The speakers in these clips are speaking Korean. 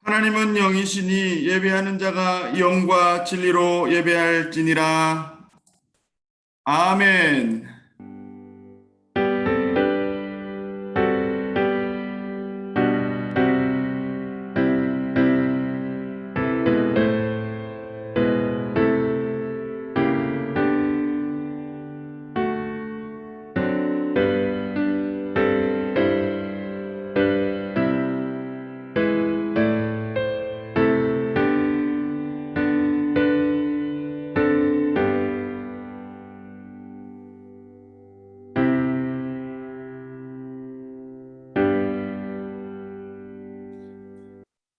하나님은 영이시니 예배하는 자가 영과 진리로 예배할지니라. 아멘.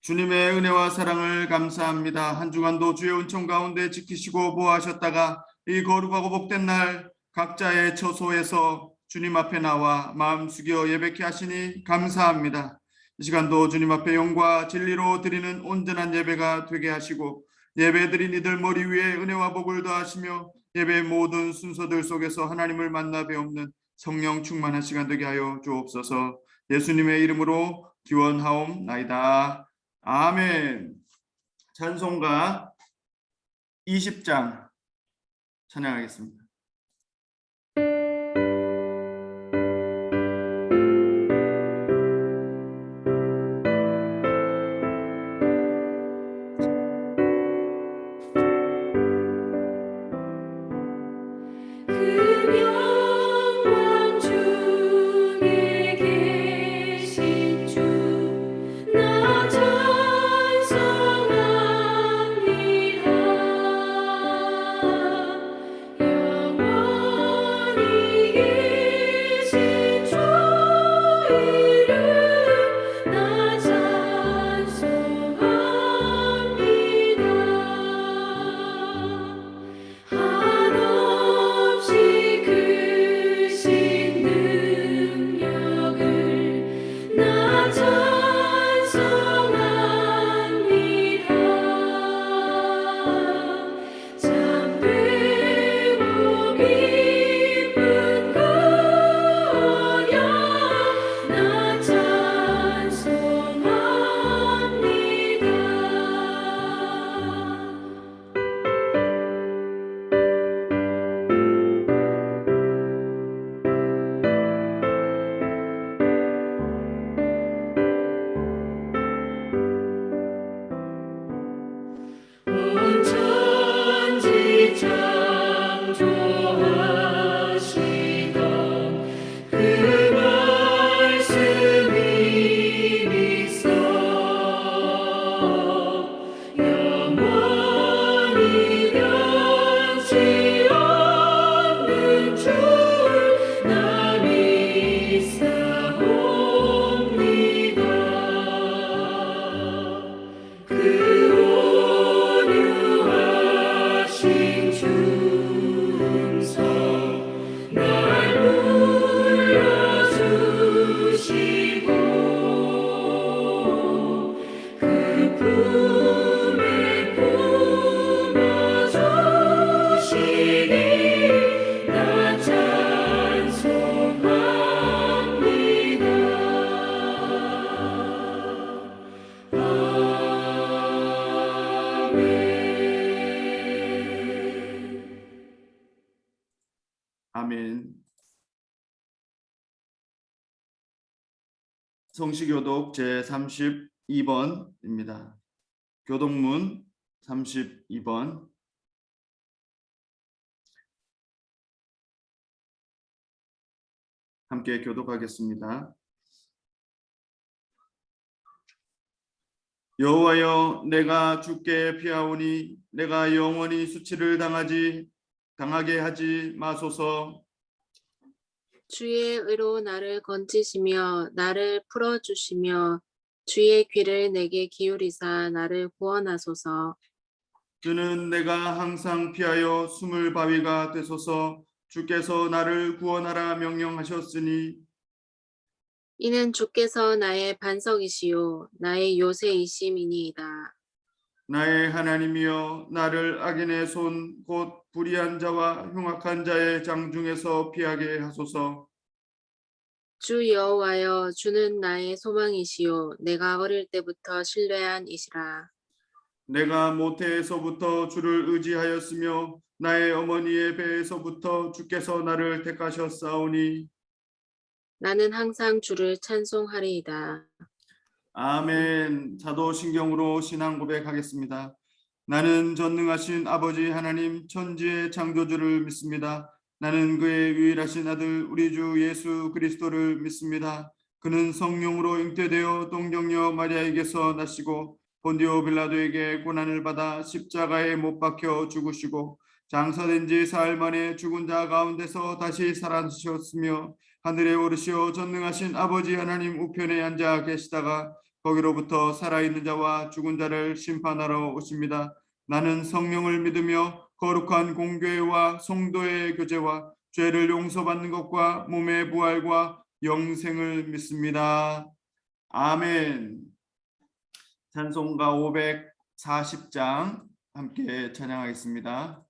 주님의 은혜와 사랑을 감사합니다. 한 주간도 주의 은총 가운데 지키시고 보호하셨다가 이 거룩하고 복된 날 각자의 처소에서 주님 앞에 나와 마음 숙여 예배케 하시니 감사합니다. 이 시간도 주님 앞에 영과 진리로 드리는 온전한 예배가 되게 하시고 예배드린 이들 머리 위에 은혜와 복을 더하시며 예배의 모든 순서들 속에서 하나님을 만나 배우는 성령 충만한 시간 되게 하여 주옵소서. 예수님의 이름으로 기원하옵나이다. 아멘. 찬송가 20장 찬양하겠습니다. 아멘. 성시교독 제32번입니다. 교독문 32번. 함께 교독하겠습니다. 여호와여, 내가 주께 피하오니 내가 영원히 수치를 당하게 하지 마소서. 주의 의로 나를 건지시며 나를 풀어주시며 주의 귀를 내게 기울이사 나를 구원하소서. 주는 내가 항상 피하여 숨을 바위가 되소서. 주께서 나를 구원하라 명령하셨으니 이는 주께서 나의 반석이시요 나의 요새이심이니이다. 나의 하나님이여, 나를 악인의 손 곧 불의한 자와 흉악한 자의 장중에서 피하게 하소서. 주 여호와여, 주는 나의 소망이시요 내가 어릴 때부터 신뢰한 이시라. 내가 모태에서부터 주를 의지하였으며 나의 어머니의 배에서부터 주께서 나를 택하셨사오니. 나는 항상 주를 찬송하리이다. 아멘. 사도신경으로 신앙 고백하겠습니다. 나는 전능하신 아버지 하나님 천지의 창조주를 믿습니다. 나는 그의 유일하신 아들 우리 주 예수 그리스도를 믿습니다. 그는 성령으로 잉태되어 동정녀 마리아에게서 나시고 본디오 빌라도에게 고난을 받아 십자가에 못 박혀 죽으시고 장사된 지 사흘 만에 죽은 자 가운데서 다시 살아나셨으며 하늘에 오르시어 전능하신 아버지 하나님 우편에 앉아 계시다가 거기로부터 살아있는 자와 죽은 자를 심판하러 오십니다. 나는 성령을 믿으며 거룩한 공교회와 성도의 교제와 죄를 용서받는 것과 몸의 부활과 영생을 믿습니다. 아멘. 찬송가 540장 함께 찬양하겠습니다.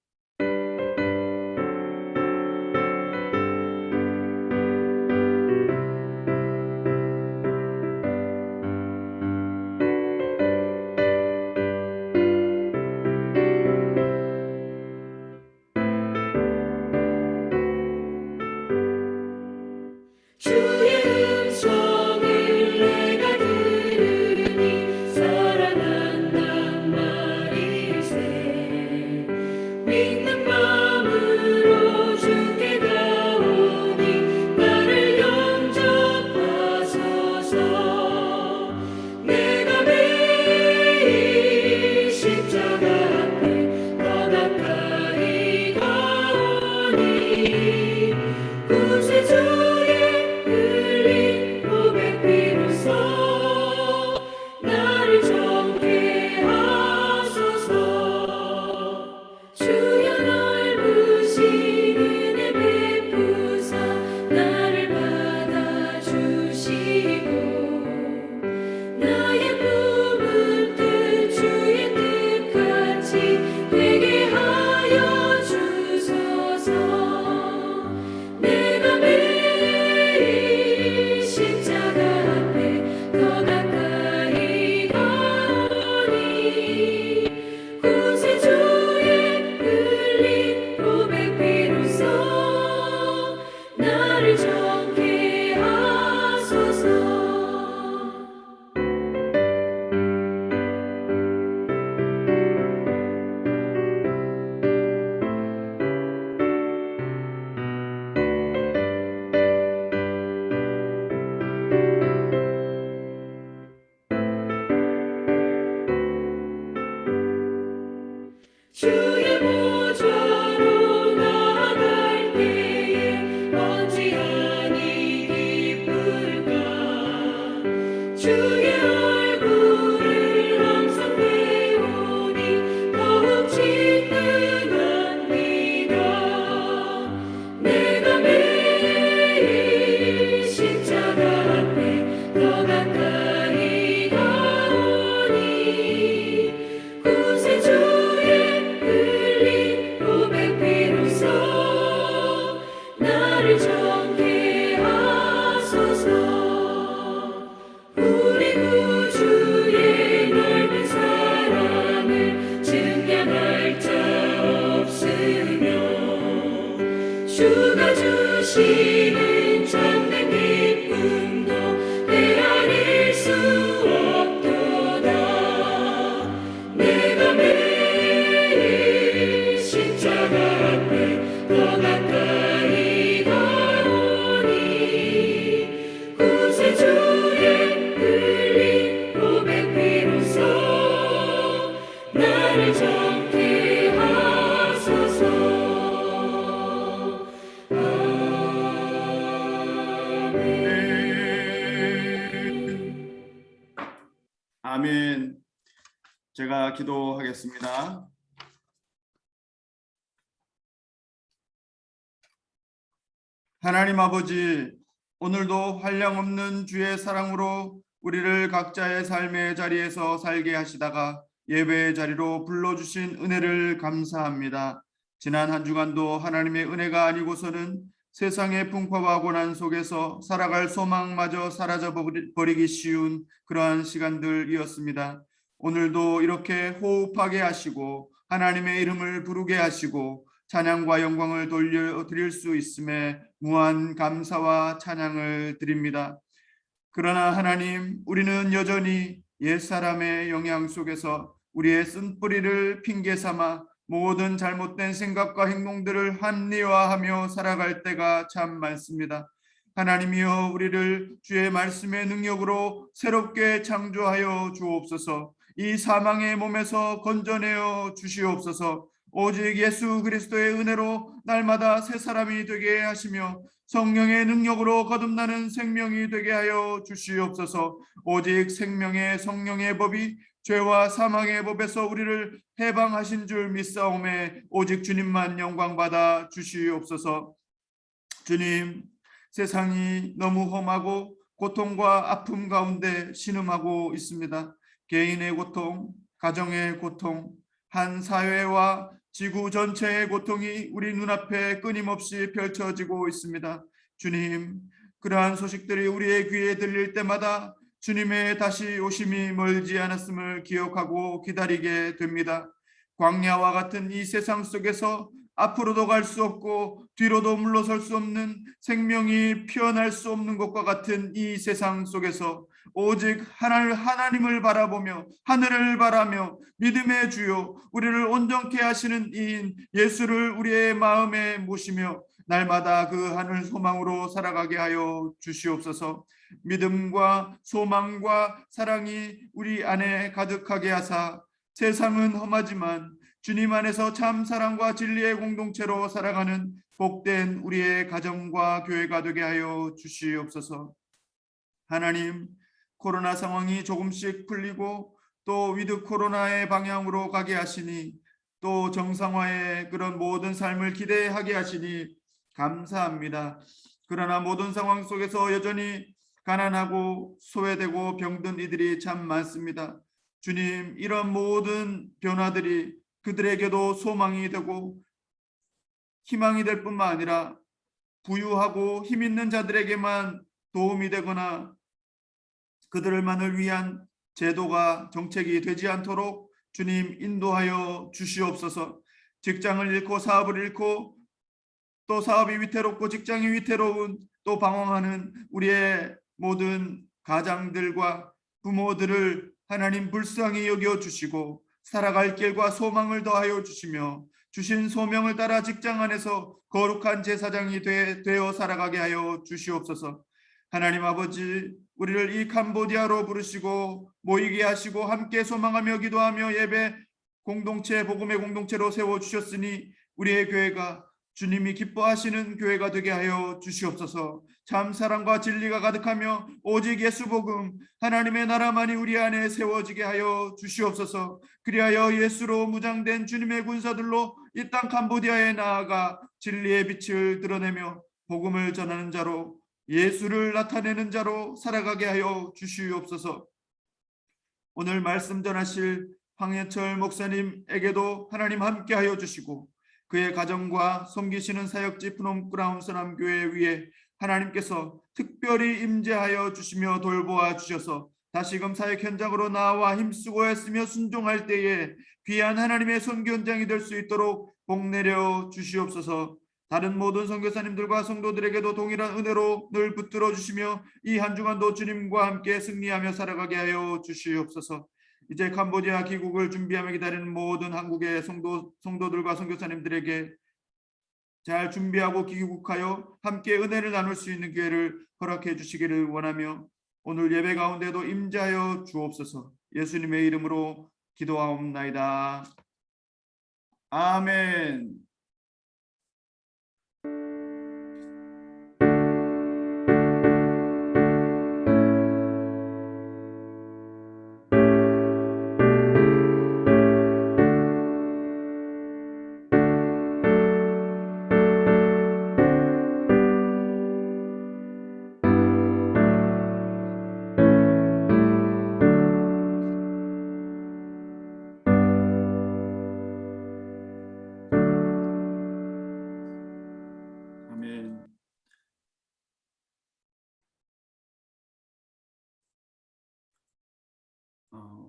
아멘. 제가 기도하겠습니다. 하나님 아버지, 오늘도 한량없는 주의 사랑으로 우리를 각자의 삶의 자리에서 살게 하시다가 예배의 자리로 불러주신 은혜를 감사합니다. 지난 한 주간도 하나님의 은혜가 아니고서는 세상의 풍파와 고난 속에서 살아갈 소망마저 사라져 버리기 쉬운 그러한 시간들이었습니다. 오늘도 이렇게 호흡하게 하시고 하나님의 이름을 부르게 하시고 찬양과 영광을 돌려드릴 수 있음에 무한 감사와 찬양을 드립니다. 그러나 하나님, 우리는 여전히 옛사람의 영향 속에서 우리의 쓴뿌리를 핑계 삼아 모든 잘못된 생각과 행동들을 합리화하며 살아갈 때가 참 많습니다. 하나님이여, 우리를 주의 말씀의 능력으로 새롭게 창조하여 주옵소서. 이 사망의 몸에서 건져내어 주시옵소서. 오직 예수 그리스도의 은혜로 날마다 새 사람이 되게 하시며 성령의 능력으로 거듭나는 생명이 되게 하여 주시옵소서. 오직 생명의 성령의 법이 죄와 사망의 법에서 우리를 해방하신 줄 믿사오매 오직 주님만 영광받아 주시옵소서. 주님, 세상이 너무 험하고 고통과 아픔 가운데 신음하고 있습니다. 개인의 고통, 가정의 고통, 한 사회와 지구 전체의 고통이 우리 눈앞에 끊임없이 펼쳐지고 있습니다. 주님, 그러한 소식들이 우리의 귀에 들릴 때마다 주님의 다시 오심이 멀지 않았음을 기억하고 기다리게 됩니다. 광야와 같은 이 세상 속에서 앞으로도 갈 수 없고 뒤로도 물러설 수 없는 생명이 피어날 수 없는 것과 같은 이 세상 속에서 오직 하나님을 바라보며 하늘을 바라며 믿음의 주요 우리를 온전케 하시는 이인 예수를 우리의 마음에 모시며 날마다 그 하늘 소망으로 살아가게 하여 주시옵소서. 믿음과 소망과 사랑이 우리 안에 가득하게 하사 세상은 험하지만 주님 안에서 참 사랑과 진리의 공동체로 살아가는 복된 우리의 가정과 교회가 되게 하여 주시옵소서. 하나님, 코로나 상황이 조금씩 풀리고 또 위드 코로나의 방향으로 가게 하시니 또 정상화의 그런 모든 삶을 기대하게 하시니 감사합니다. 그러나 모든 상황 속에서 여전히 가난하고 소외되고 병든 이들이 참 많습니다. 주님, 이런 모든 변화들이 그들에게도 소망이 되고 희망이 될 뿐만 아니라 부유하고 힘 있는 자들에게만 도움이 되거나 그들만을 위한 제도가 정책이 되지 않도록 주님 인도하여 주시옵소서. 직장을 잃고 사업을 잃고 또 사업이 위태롭고 직장이 위태로운 또 방황하는 우리의 모든 가장들과 부모들을 하나님 불쌍히 여겨 주시고 살아갈 길과 소망을 더하여 주시며 주신 소명을 따라 직장 안에서 거룩한 제사장이 되어 살아가게 하여 주시옵소서. 하나님 아버지, 우리를 이 캄보디아로 부르시고 모이게 하시고 함께 소망하며 기도하며 예배 공동체 복음의 공동체로 세워 주셨으니 우리의 교회가 주님이 기뻐하시는 교회가 되게 하여 주시옵소서. 참 사랑과 진리가 가득하며 오직 예수 복음 하나님의 나라만이 우리 안에 세워지게 하여 주시옵소서. 그리하여 예수로 무장된 주님의 군사들로 이 땅 캄보디아에 나아가 진리의 빛을 드러내며 복음을 전하는 자로 예수를 나타내는 자로 살아가게 하여 주시옵소서. 오늘 말씀 전하실 황예철 목사님에게도 하나님 함께 하여 주시고 그의 가정과 섬기시는 사역지 푸놈크라운 서남교회 위에 하나님께서 특별히 임재하여 주시며 돌보아 주셔서 다시금 사역 현장으로 나와 힘쓰고 애쓰며 순종할 때에 귀한 하나님의 선교 현장이 될 수 있도록 복내려 주시옵소서. 다른 모든 선교사님들과 성도들에게도 동일한 은혜로 늘 붙들어 주시며 이 한 주간도 주님과 함께 승리하며 살아가게 하여 주시옵소서. 이제 캄보디아 귀국을 준비하며 기다리는 모든 한국의 성도들과 선교사님들에게 잘 준비하고 귀국하여 함께 은혜를 나눌 수 있는 기회를 허락해 주시기를 원하며 오늘 예배 가운데도 임재하여 주옵소서. 예수님의 이름으로 기도하옵나이다. 아멘.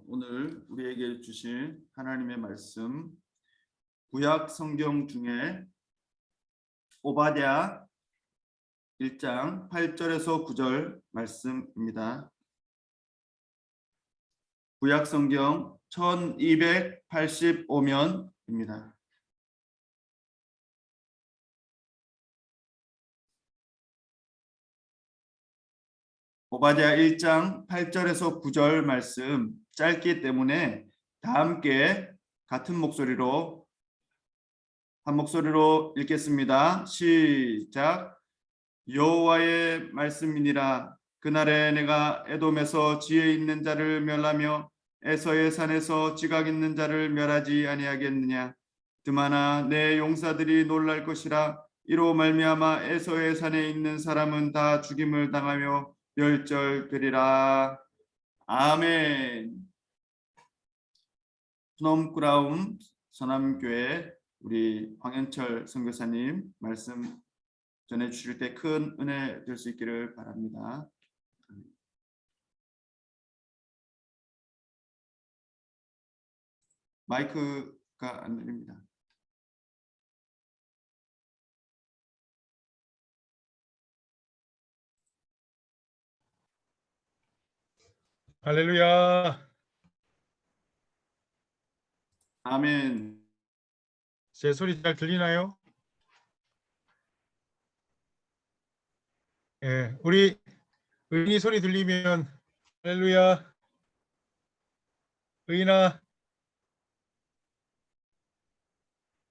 오늘 우리에게 주신 하나님의 말씀 구약 성경 중에 오바댜 1장 8절에서 9절 말씀입니다. 구약 성경 1285면입니다. 오바댜 1장 8절에서 9절 말씀 짧기 때문에 다 함께 같은 목소리로 한 목소리로 읽겠습니다. 시작. 여호와의 말씀이니라. 그날에 내가 에돔에서 지혜 있는 자를 멸하며 에서의 산에서 지각 있는 자를 멸하지 아니하겠느냐. 드마나 내 용사들이 놀랄 것이라. 이로 말미암아 에서의 산에 있는 사람은 다 죽임을 당하며 멸절되리라. 아멘. 푸놈크라운 서남교회 우리 황현철 선교사님 말씀 전해 주실 때 큰 은혜 될 수 있기를 바랍니다. 마이크가 안 들립니다. 할렐루야. 아멘. 제 소리 잘 들리나요? 예, 우리 의인이 소리 들리면 할렐루야. 의인아,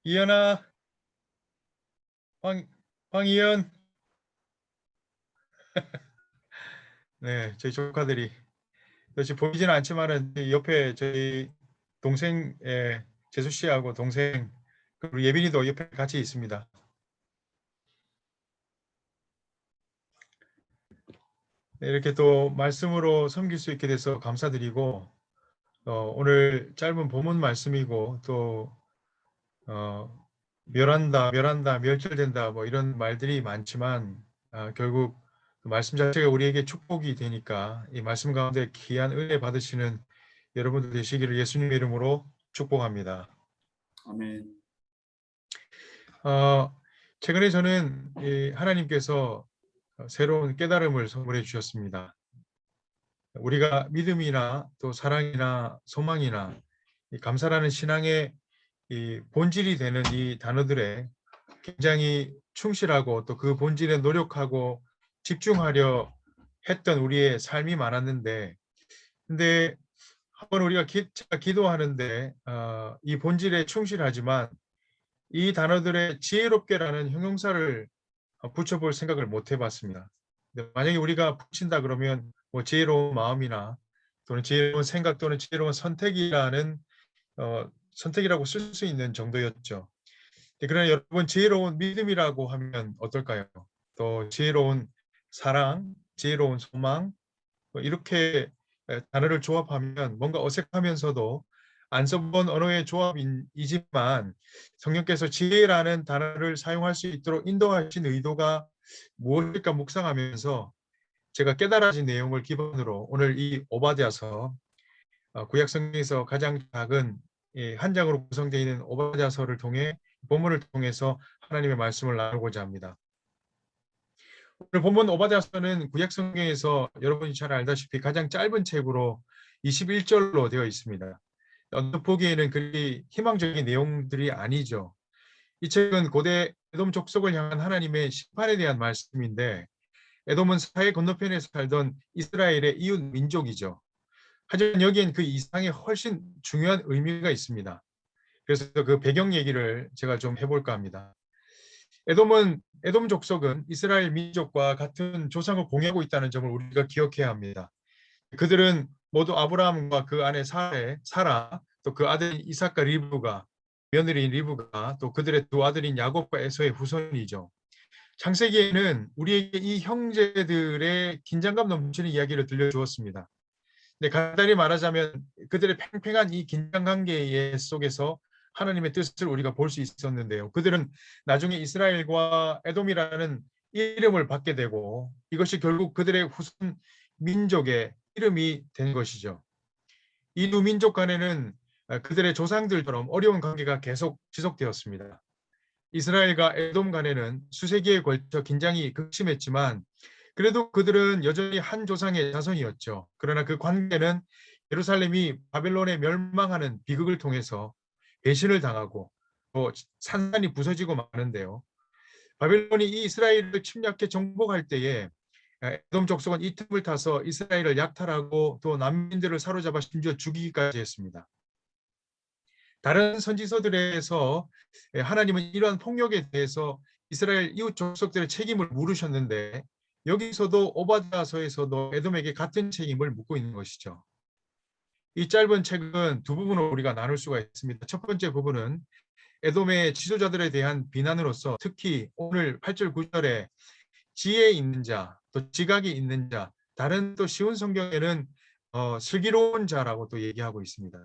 이현아, 황이현. 네, 저희 조카들이 역시 보이지는 않지만은 옆에 저희 동생 재수 씨하고 동생 그리고 예빈이도 옆에 같이 있습니다. 네, 이렇게 또 말씀으로 섬길 수 있게 돼서 감사드리고 오늘 짧은 본문 말씀이고 또 멸한다, 멸절된다 뭐 이런 말들이 많지만 결국 그 말씀 자체가 우리에게 축복이 되니까 이 말씀 가운데 귀한 은혜 받으시는 여러분들 되시기를 예수님의 이름으로 축복합니다. 아멘. 최근에 저는 하나님께서 새로운 깨달음을 선물해 주셨습니다. 우리가 믿음이나 또 사랑이나 소망이나 이 감사라는 신앙의 이 본질이 되는 이 단어들에 굉장히 충실하고 또 그 본질에 노력하고 집중하려 했던 우리의 삶이 많았는데 근데 한번 우리가 기도하는데 이 본질에 충실하지만 이 단어들의 지혜롭게라는 형용사를 붙여볼 생각을 못 해봤습니다. 만약에 우리가 붙인다 그러면 뭐 지혜로운 마음이나 또는 지혜로운 생각 또는 지혜로운 선택이라는 선택이라고 쓸 수 있는 정도였죠. 그러나 여러분 지혜로운 믿음이라고 하면 어떨까요? 또 지혜로운 사랑, 지혜로운 소망 뭐 이렇게 단어를 조합하면 뭔가 어색하면서도 안 써본 언어의 조합이지만 성령께서 지혜라는 단어를 사용할 수 있도록 인도하신 의도가 무엇일까 묵상하면서 제가 깨달아진 내용을 기반으로 오늘 이 오바댜서 구약 성경에서 가장 작은 한 장으로 구성되어 있는 오바댜서를 통해 본문을 통해서 하나님의 말씀을 나누고자 합니다. 오늘 본문 오바댜서는 구약 성경에서 여러분이 잘 알다시피 가장 짧은 책으로 21절로 되어 있습니다. 언뜻 보기에는 그리 희망적인 내용들이 아니죠. 이 책은 고대 에돔 족속을 향한 하나님의 심판에 대한 말씀인데 에돔은 사해 건너편에 살던 이스라엘의 이웃 민족이죠. 하지만 여기엔 그 이상의 훨씬 중요한 의미가 있습니다. 그래서 그 배경 얘기를 제가 좀 해볼까 합니다. 에돔 족속은 이스라엘 민족과 같은 조상을 공유하고 있다는 점을 우리가 기억해야 합니다. 그들은 모두 아브라함과 그 아내 사라, 또 그 아들 이삭과 며느리인 리브가 또 그들의 두 아들인 야곱과 에서의 후손이죠. 창세기에는 우리에게 이 형제들의 긴장감 넘치는 이야기를 들려주었습니다. 근데 간단히 말하자면 그들의 팽팽한 이 긴장관계 속에서 하나님의 뜻을 우리가 볼 수 있었는데요. 그들은 나중에 이스라엘과 에돔이라는 이름을 받게 되고 이것이 결국 그들의 후손 민족의 이름이 된 것이죠. 이 두 민족 간에는 그들의 조상들처럼 어려운 관계가 계속 지속되었습니다. 이스라엘과 에돔 간에는 수세기에 걸쳐 긴장이 극심했지만 그래도 그들은 여전히 한 조상의 자손이었죠. 그러나 그 관계는 예루살렘이 바벨론에 멸망하는 비극을 통해서 배신을 당하고 또 산산이 부서지고 마는데요. 바벨론이 이 이스라엘을 침략해 정복할 때에 에돔 족속은 이 틈을 타서 이스라엘을 약탈하고 또 난민들을 사로잡아 심지어 죽이기까지 했습니다. 다른 선지서들에서 하나님은 이러한 폭력에 대해서 이스라엘 이웃 족속들의 책임을 물으셨는데 여기서도 오바댜서에서도 에돔에게 같은 책임을 묻고 있는 것이죠. 이 짧은 책은 두 부분으로 우리가 나눌 수가 있습니다. 첫 번째 부분은 에돔의 지도자들에 대한 비난으로서 특히 오늘 8절 9절에 지혜 있는 자, 또 지각이 있는 자, 다른 또 쉬운 성경에는 슬기로운 자라고 또 얘기하고 있습니다.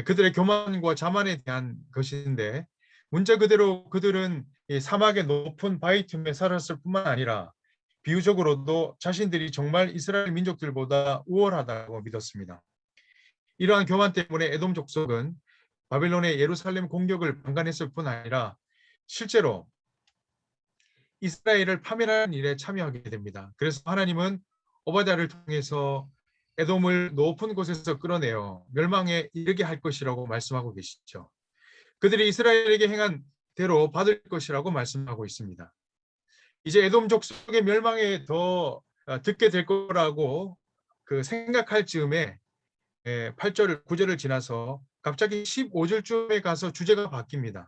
그들의 교만과 자만에 대한 것인데 문자 그대로 그들은 사막의 높은 바위 틈에 살았을 뿐만 아니라 비유적으로도 자신들이 정말 이스라엘 민족들보다 우월하다고 믿었습니다. 이러한 교만 때문에 에돔 족속은 바벨론의 예루살렘 공격을 방관했을 뿐 아니라 실제로 이스라엘을 파멸하는 일에 참여하게 됩니다. 그래서 하나님은 오바댜를 통해서 에돔을 높은 곳에서 끌어내어 멸망에 이르게 할 것이라고 말씀하고 계시죠. 그들이 이스라엘에게 행한 대로 받을 것이라고 말씀하고 있습니다. 이제 에돔 족속의 멸망에 더 듣게 될 거라고 생각할 즈음에 8절, 9절을 지나서 갑자기 15절쯤에 가서 주제가 바뀝니다.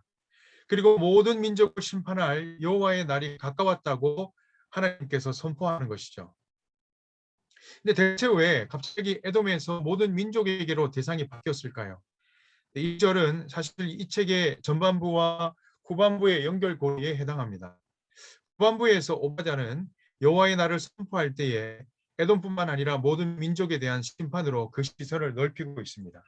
그리고 모든 민족을 심판할 여호와의 날이 가까웠다고 하나님께서 선포하는 것이죠. 근데 대체 왜 갑자기 에돔에서 모든 민족에게로 대상이 바뀌었을까요? 이 절은 사실 이 책의 전반부와 후반부의 연결고리에 해당합니다. 후반부에서 오바댜는 여호와의 날을 선포할 때에 에돔뿐만 아니라 모든 민족에 대한 심판으로 그 시선을 넓히고 있습니다.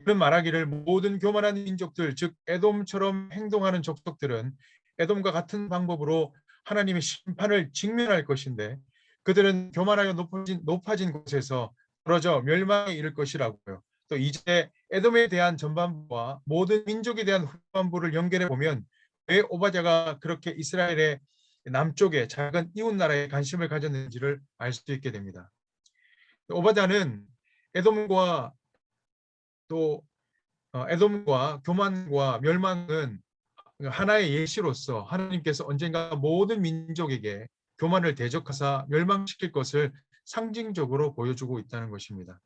그런 말하기를 모든 교만한 민족들, 즉 에돔처럼 행동하는 족속들은 에돔과 같은 방법으로 하나님의 심판을 직면할 것인데 그들은 교만하여 높아진 곳에서 떨어져 멸망에 이를 것이라고요. 또 이제 에돔에 대한 전반부와 모든 민족에 대한 후반부를 연결해 보면 왜 오바댜가 그렇게 이스라엘의 남쪽에 작은 이웃 나라에 관심을 가졌는지를 알 수 있게 됩니다. 오바댜는 에돔과 또 에돔과 교만과 멸망은 하나의 예시로서 하나님께서 언젠가 모든 민족에게 교만을 대적하사 멸망시킬 것을 상징적으로 보여주고 있다는 것입니다.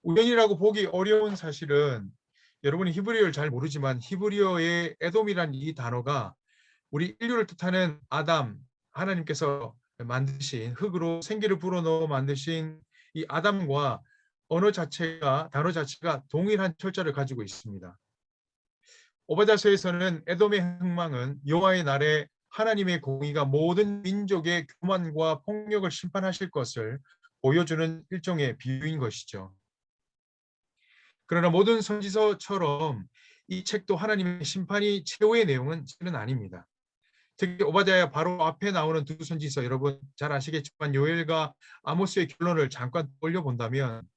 우연이라고 보기 어려운 사실은 여러분이 히브리어를 잘 모르지만 히브리어의 에돔이란 이 단어가 우리 인류를 뜻하는 아담, 하나님께서 만드신 흙으로 생기를 불어넣어 만드신 이 아담과 단어 자체가 동일한 철자를 가지고 있습니다. 오바댜서에서는 에돔의 흥망은 여호와의 날에 하나님의 공의가 모든 민족의 교만과 폭력을 심판하실 것을 보여주는 일종의 비유인 것이죠. 그러나 모든 선지서처럼 이 책도 하나님의 심판이 최후의 내용은 실은 아닙니다. 특히 오바댜의 바로 앞에 나오는 두 선지서 여러분 잘 아시겠지만 요엘과 아모스의 결론을 잠깐 올려본다면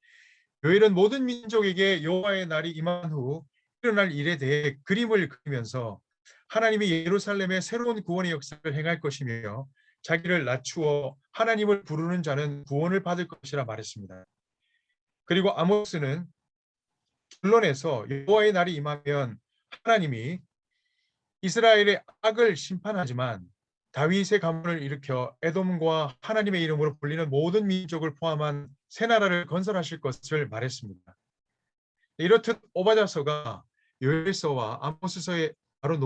요엘은 모든 민족에게 여호와의 날이 임한 후 일어날 일에 대해 그림을 그리면서 하나님이 예루살렘의 새로운 구원의 역사를 행할 것이며 자기를 낮추어 하나님을 부르는 자는 구원을 받을 것이라 말했습니다. 그리고 아모스는 결론에서 여호와의 날이 임하면 하나님이 이스라엘의 악을 심판하지만 다윗의 가문을 일으켜 에돔과 하나님의 이름으로 불리는 모든 민족을 포함한 새 나라를 건설하실 것을 말했습니다. 이렇듯 오바댜서가 요엘서와 아모스서에 바로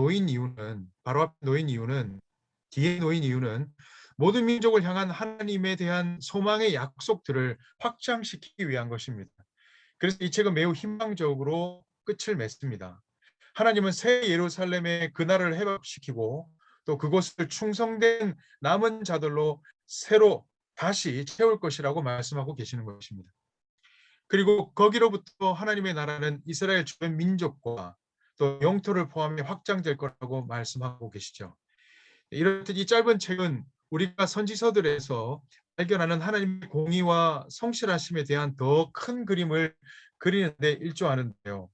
뒤에 놓인 이유는 모든 민족을 향한 하나님에 대한 소망의 약속들을 확장시키기 위한 것입니다. 그래서 이 책은 매우 희망적으로 끝을 맺습니다. 하나님은 새 예루살렘의 그 나라를 회복시키고 또 그곳을 충성된 남은 자들로 새로 다시 채울 것이라고 말씀하고 계시는 것입니다. 그리고 거기로부터 하나님의 나라는 이스라엘 주변 민족과 또 영토를 포함해 확장될 거라고 말씀하고 계시죠. 이렇듯 이 짧은 책은 우리가 선지서들에서 발견하는 하나님의 공의와 성실하심에 대한 더 큰 그림을 그리는 데 일조하는데요.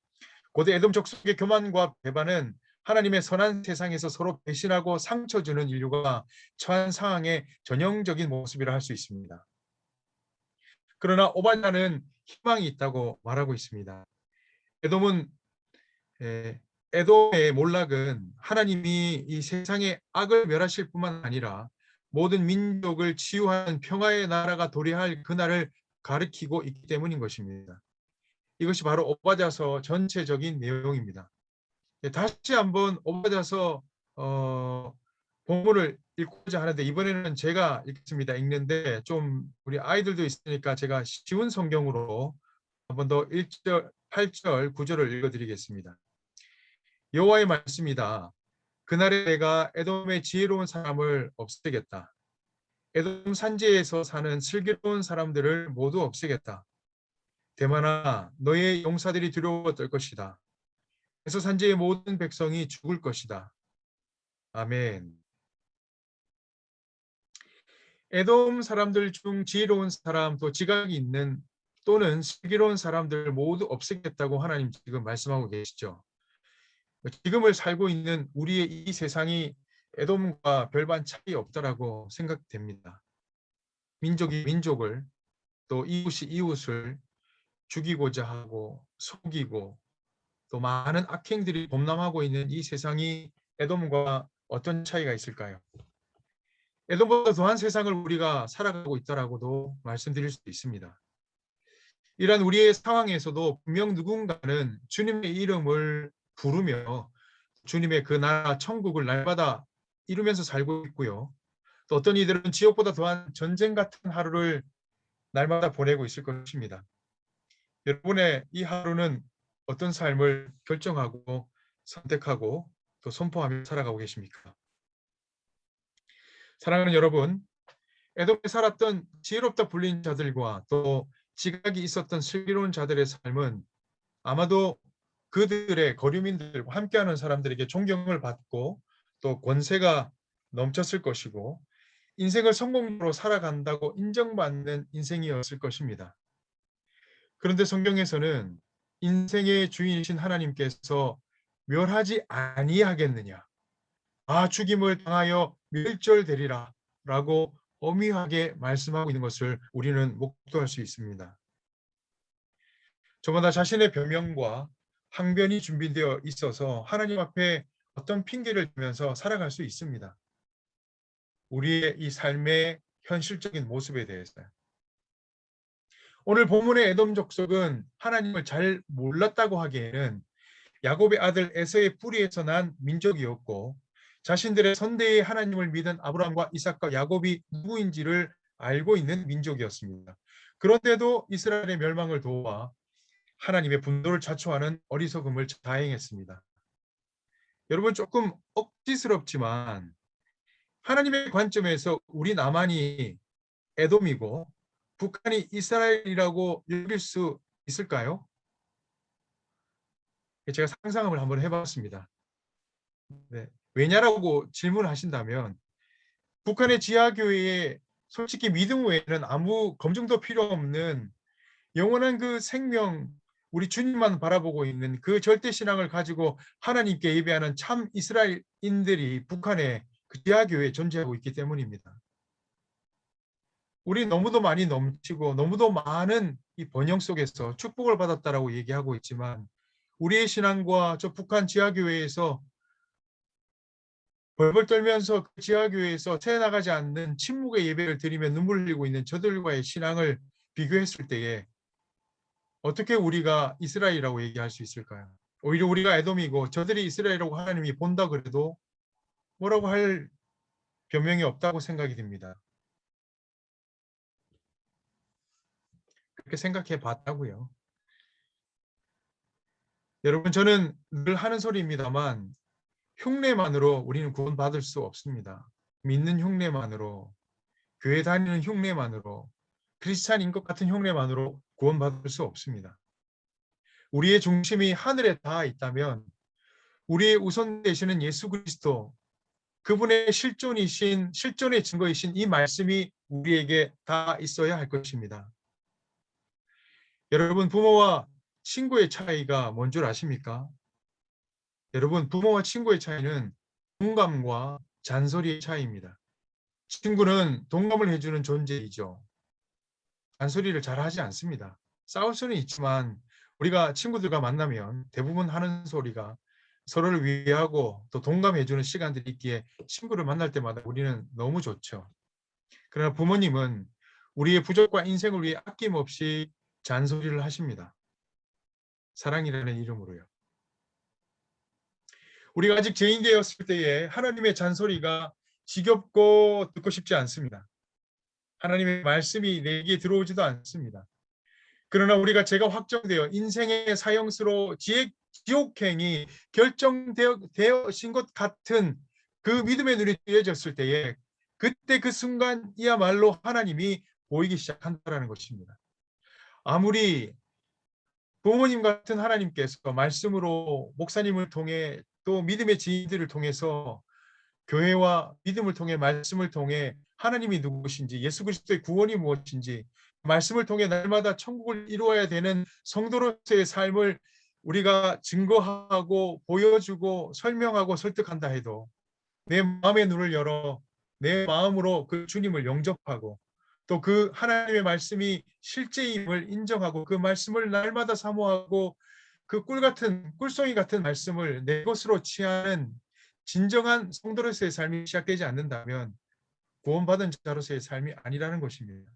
고대 에돔 족속의 교만과 배반은 하나님의 선한 세상에서 서로 배신하고 상처 주는 인류가 처한 상황의 전형적인 모습이라 할 수 있습니다. 그러나 오바댜는 희망이 있다고 말하고 있습니다. 에돔의 몰락은 하나님이 이 세상의 악을 멸하실 뿐만 아니라 모든 민족을 치유하는 평화의 나라가 도래할 그날을 가리키고 있기 때문인 것입니다. 이것이 바로 오바댜서 전체적인 내용입니다. 다시 한번 오바댜서 본문을 읽고자 하는데 이번에는 제가 읽습니다. 좀 우리 아이들도 있으니까 제가 쉬운 성경으로 한 번 더 1절, 8절, 9절을 읽어드리겠습니다. 여호와의 말씀이다. 그날에 내가 에돔의 지혜로운 사람을 없애겠다. 에돔 산지에서 사는 슬기로운 사람들을 모두 없애겠다. 대만아, 너의 용사들이 두려워 떨 것이다. 에서 산지의 모든 백성이 죽을 것이다. 아멘. 에돔 사람들 중 지혜로운 사람, 또 지각이 있는 또는 슬기로운 사람들 모두 없애겠다고 하나님 지금 말씀하고 계시죠. 지금을 살고 있는 우리의 이 세상이 에돔과 별반 차이 없다라고 생각됩니다. 민족이 민족을, 또 이웃이 이웃을 죽이고자 하고 속이고 또 많은 악행들이 범람하고 있는 이 세상이 에돔과 어떤 차이가 있을까요? 에돔보다 더한 세상을 우리가 살아가고 있다라고도 말씀드릴 수 있습니다. 이러한 우리의 상황에서도 분명 누군가는 주님의 이름을 부르며 주님의 그 나라 천국을 날마다 이루면서 살고 있고요. 또 어떤 이들은 지옥보다 더한 전쟁 같은 하루를 날마다 보내고 있을 것입니다. 여러분의 이 하루는 어떤 삶을 결정하고 선택하고 또 선포하며 살아가고 계십니까? 사랑하는 여러분, 에돔에 살았던 지혜롭다 불린 자들과 또 지각이 있었던 슬기로운 자들의 삶은 아마도 그들의 거류민들과 함께하는 사람들에게 존경을 받고 또 권세가 넘쳤을 것이고 인생을 성공적으로 살아간다고 인정받는 인생이었을 것입니다. 그런데 성경에서는 인생의 주인이신 하나님께서 멸하지 아니하겠느냐, 죽임을 당하여 멸절되리라 라고 엄히하게 말씀하고 있는 것을 우리는 목도할 수 있습니다. 저마다 자신의 변명과 항변이 준비되어 있어서 하나님 앞에 어떤 핑계를 대면서 살아갈 수 있습니다. 우리의 이 삶의 현실적인 모습에 대해서요. 오늘 본문의 에돔 족속은 하나님을 잘 몰랐다고 하기에는 야곱의 아들 에서의 뿌리에서 난 민족이었고 자신들의 선대의 하나님을 믿은 아브라함과 이삭과 야곱이 누구인지를 알고 있는 민족이었습니다. 그런데도 이스라엘의 멸망을 도와 하나님의 분노를 자초하는 어리석음을 다행했습니다. 여러분, 조금 억지스럽지만 하나님의 관점에서 우리 남한이 에돔이고 북한이 이스라엘이라고 여길 수 있을까요? 제가 상상을 한번 해봤습니다. 네. 왜냐라고 질문하신다면 북한의 지하교회에 솔직히 믿음 외에는 아무 검증도 필요 없는 영원한 그 생명, 우리 주님만 바라보고 있는 그 절대신앙을 가지고 하나님께 예배하는 참 이스라엘인들이 북한의 그 지하교회에 존재하고 있기 때문입니다. 우리 너무도 많이 넘치고 너무도 많은 이 번영 속에서 축복을 받았다라고 얘기하고 있지만 우리의 신앙과 저 북한 지하교회에서 벌벌 떨면서 그 지하교회에서 새나가지 않는 침묵의 예배를 드리며 눈물 흘리고 있는 저들과의 신앙을 비교했을 때에 어떻게 우리가 이스라엘이라고 얘기할 수 있을까요? 오히려 우리가 에돔이고 저들이 이스라엘이라고 하나님이 본다 그래도 뭐라고 할 변명이 없다고 생각이 듭니다. 그렇게 생각해 봤다고요. 여러분, 저는 늘 하는 소리입니다만 흉내만으로 우리는 구원받을 수 없습니다. 믿는 흉내만으로, 교회 다니는 흉내만으로, 크리스찬인 것 같은 흉내만으로 구원받을 수 없습니다. 우리의 중심이 하늘에 닿아 있다면 우리의 우선 되시는 예수 그리스도, 그분의 실존의 증거이신 이 말씀이 우리에게 다 있어야 할 것입니다. 여러분, 부모와 친구의 차이가 뭔 줄 아십니까? 여러분, 부모와 친구의 차이는 공감과 잔소리의 차이입니다. 친구는 동감을 해주는 존재이죠. 잔소리를 잘 하지 않습니다. 싸울 수는 있지만 우리가 친구들과 만나면 대부분 하는 소리가 서로를 위하고 또 동감해주는 시간들이 있기에 친구를 만날 때마다 우리는 너무 좋죠. 그러나 부모님은 우리의 부족과 인생을 위해 아낌없이 잔소리를 하십니다. 사랑이라는 이름으로요. 우리가 아직 죄인 되었을 때에 하나님의 잔소리가 지겹고 듣고 싶지 않습니다. 하나님의 말씀이 내게 들어오지도 않습니다. 그러나 우리가 죄가 확정되어 인생의 사형수로 지옥행이 결정되어진 것 같은 그 믿음의 눈이 뜨여졌을 때에 그때 그 순간이야말로 하나님이 보이기 시작한다는 것입니다. 아무리 부모님 같은 하나님께서 말씀으로 목사님을 통해 또 믿음의 지인들을 통해서 교회와 믿음을 통해 말씀을 통해 하나님이 누구신지 예수 그리스도의 구원이 무엇인지 말씀을 통해 날마다 천국을 이루어야 되는 성도로서의 삶을 우리가 증거하고 보여주고 설명하고 설득한다 해도 내 마음의 눈을 열어 내 마음으로 그 주님을 영접하고 또 그 하나님의 말씀이 실제임을 인정하고 그 말씀을 날마다 사모하고 그 꿀송이 같은 말씀을 내 것으로 취하는 진정한 성도로서의 삶이 시작되지 않는다면 구원받은 자로서의 삶이 아니라는 것입니다.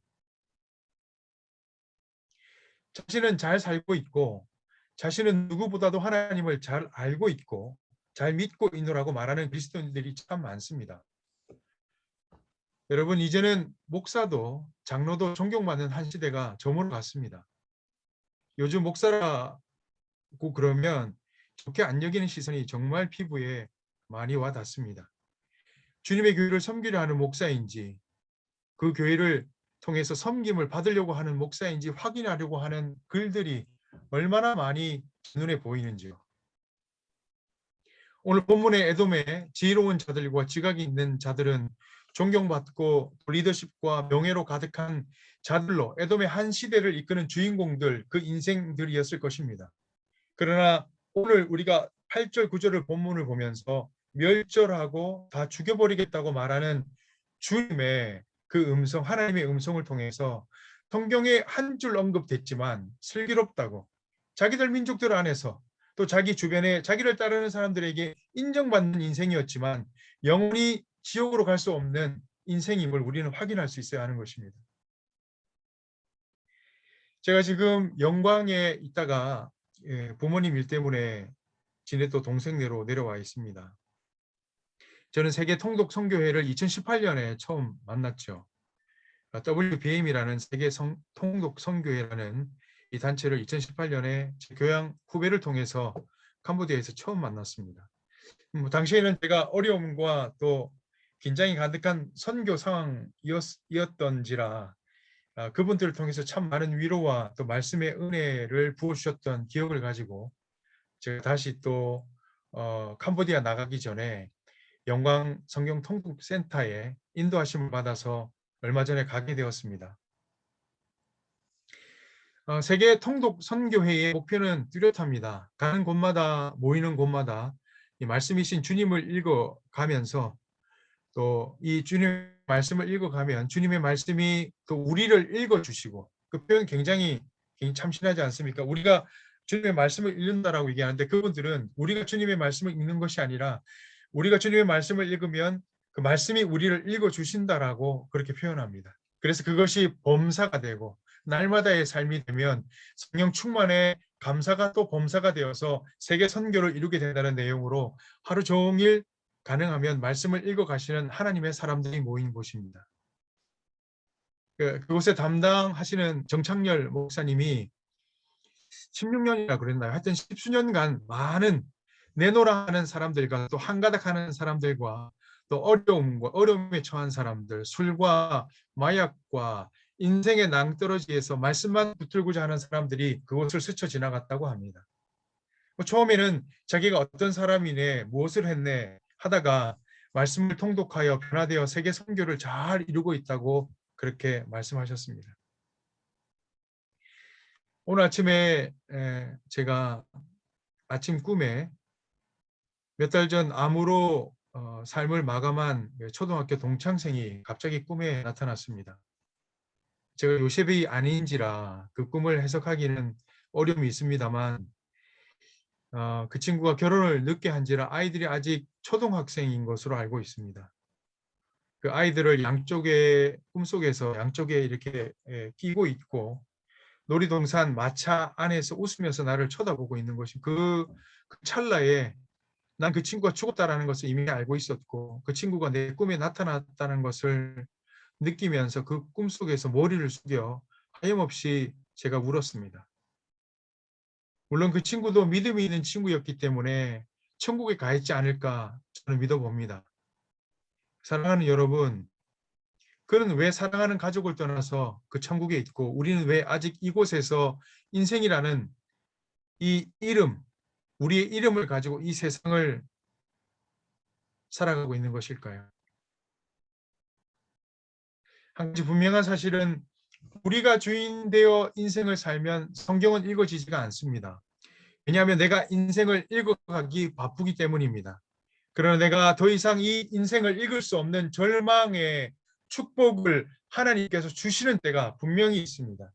자신은 잘 살고 있고 자신은 누구보다도 하나님을 잘 알고 있고 잘 믿고 있노라고 말하는 그리스도인들이 참 많습니다. 여러분, 이제는 목사도 장로도 존경받는 한 시대가 저물어 갔습니다. 요즘 목사라고 그러면 좋게 안 여기는 시선이 정말 피부에 많이 와 닿습니다. 주님의 교회를 섬기려 하는 목사인지 그 교회를 통해서 섬김을 받으려고 하는 목사인지 확인하려고 하는 글들이 얼마나 많이 눈에 보이는지요. 오늘 본문의 에돔의 지혜로운 자들과 지각이 있는 자들은 존경받고 리더십과 명예로 가득한 자들로 에돔의 한 시대를 이끄는 주인공들, 그 인생들이었을 것입니다. 그러나 오늘 우리가 8절 9절을 본문을 보면서 멸절하고 다 죽여버리겠다고 말하는 주님의 그 음성, 하나님의 음성을 통해서 성경에 한 줄 언급됐지만 슬기롭다고 자기들 민족들 안에서 또 자기 주변에 자기를 따르는 사람들에게 인정받는 인생이었지만 영원히 지옥으로 갈 수 없는 인생임을 우리는 확인할 수 있어야 하는 것입니다. 제가 지금 영광에 있다가 부모님 일 때문에 진해 또 동생네로 내려와 있습니다. 저는 세계 통독 선교회를 2018년에 처음 만났죠. WBM이라는 세계 통독 선교회라는 이 단체를 2018년에 교양 후배를 통해서 캄보디아에서 처음 만났습니다. 당시에는 제가 어려움과 또 긴장이 가득한 선교 상황이었던지라 그분들을 통해서 참 많은 위로와 또 말씀의 은혜를 부어주셨던 기억을 가지고 제가 다시 또 캄보디아 나가기 전에 영광 성경 통독 센터에 인도하심을 받아서 얼마 전에 가게 되었습니다. 세계 통독 선교회의 목표는 뚜렷합니다. 가는 곳마다 모이는 곳마다 이 말씀이신 주님을 읽어가면서 또 이 주님의 말씀을 읽어가면 주님의 말씀이 또 우리를 읽어주시고 그 표현 굉장히 참신하지 않습니까? 우리가 주님의 말씀을 읽는다라고 얘기하는데 그분들은 우리가 주님의 말씀을 읽는 것이 아니라 우리가 주님의 말씀을 읽으면 그 말씀이 우리를 읽어주신다라고 그렇게 표현합니다. 그래서 그것이 범사가 되고 날마다의 삶이 되면 성령 충만에 감사가 또 범사가 되어서 세계 선교를 이루게 된다는 내용으로 하루 종일 가능하면 말씀을 읽어가시는 하나님의 사람들이 모인 곳입니다. 그곳에 담당하시는 정창열 목사님이 16년이나 그랬나요? 하여튼 10수년간 많은 내노라 하는 사람들과 또 한가닥 하는 사람들과 또 어려움에 처한 사람들, 술과 마약과 인생의 낭떠러지에서 말씀만 붙들고자 하는 사람들이 그곳을 스쳐 지나갔다고 합니다. 처음에는 자기가 어떤 사람이네, 무엇을 했네 하다가 말씀을 통독하여 변화되어 세계 선교를 잘 이루고 있다고 그렇게 말씀하셨습니다. 오늘 아침에 제가 아침 꿈에 몇 달 전 암으로 삶을 마감한 초등학교 동창생이 갑자기 꿈에 나타났습니다. 제가 요셉이 아닌지라 그 꿈을 해석하기는 어려움이 있습니다만 그 친구가 결혼을 늦게 한지라 아이들이 아직 초등학생인 것으로 알고 있습니다. 그 아이들을 양쪽에 꿈속에서 양쪽에 이렇게 끼고 있고 놀이동산 마차 안에서 웃으면서 나를 쳐다보고 있는 것이 그 찰나에 난 그 친구가 죽었다라는 것을 이미 알고 있었고 그 친구가 내 꿈에 나타났다는 것을 느끼면서 그 꿈속에서 머리를 숙여 하염없이 제가 울었습니다. 물론 그 친구도 믿음이 있는 친구였기 때문에 천국에 가 있지 않을까 저는 믿어봅니다. 사랑하는 여러분, 그는 왜 사랑하는 가족을 떠나서 그 천국에 있고 우리는 왜 아직 이곳에서 인생이라는 이 이름, 우리의 이름을 가지고 이 세상을 살아가고 있는 것일까요? 한 가지 분명한 사실은 우리가 주인 되어 인생을 살면 성경은 읽어지지가 않습니다. 왜냐하면 내가 인생을 읽어가기 바쁘기 때문입니다. 그러나 내가 더 이상 이 인생을 읽을 수 없는 절망의 축복을 하나님께서 주시는 때가 분명히 있습니다.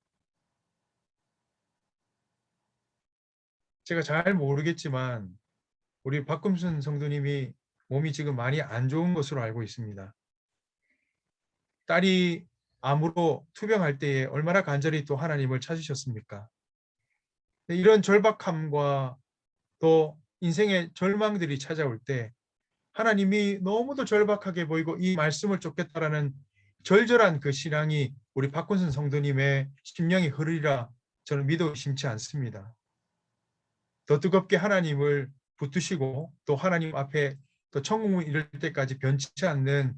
제가 잘 모르겠지만 우리 박금순 성도님이 몸이 지금 많이 안 좋은 것으로 알고 있습니다. 딸이 암으로 투병할 때에 얼마나 간절히 또 하나님을 찾으셨습니까? 이런 절박함과 또 인생의 절망들이 찾아올 때 하나님이 너무도 절박하게 보이고 이 말씀을 쫓겠다라는 절절한 그 신앙이 우리 박군순 성도님의 심령이 흐르리라 저는 믿어 의심치 않습니다. 더 뜨겁게 하나님을 붙드시고 또 하나님 앞에 또 천국을 이룰 때까지 변치 않는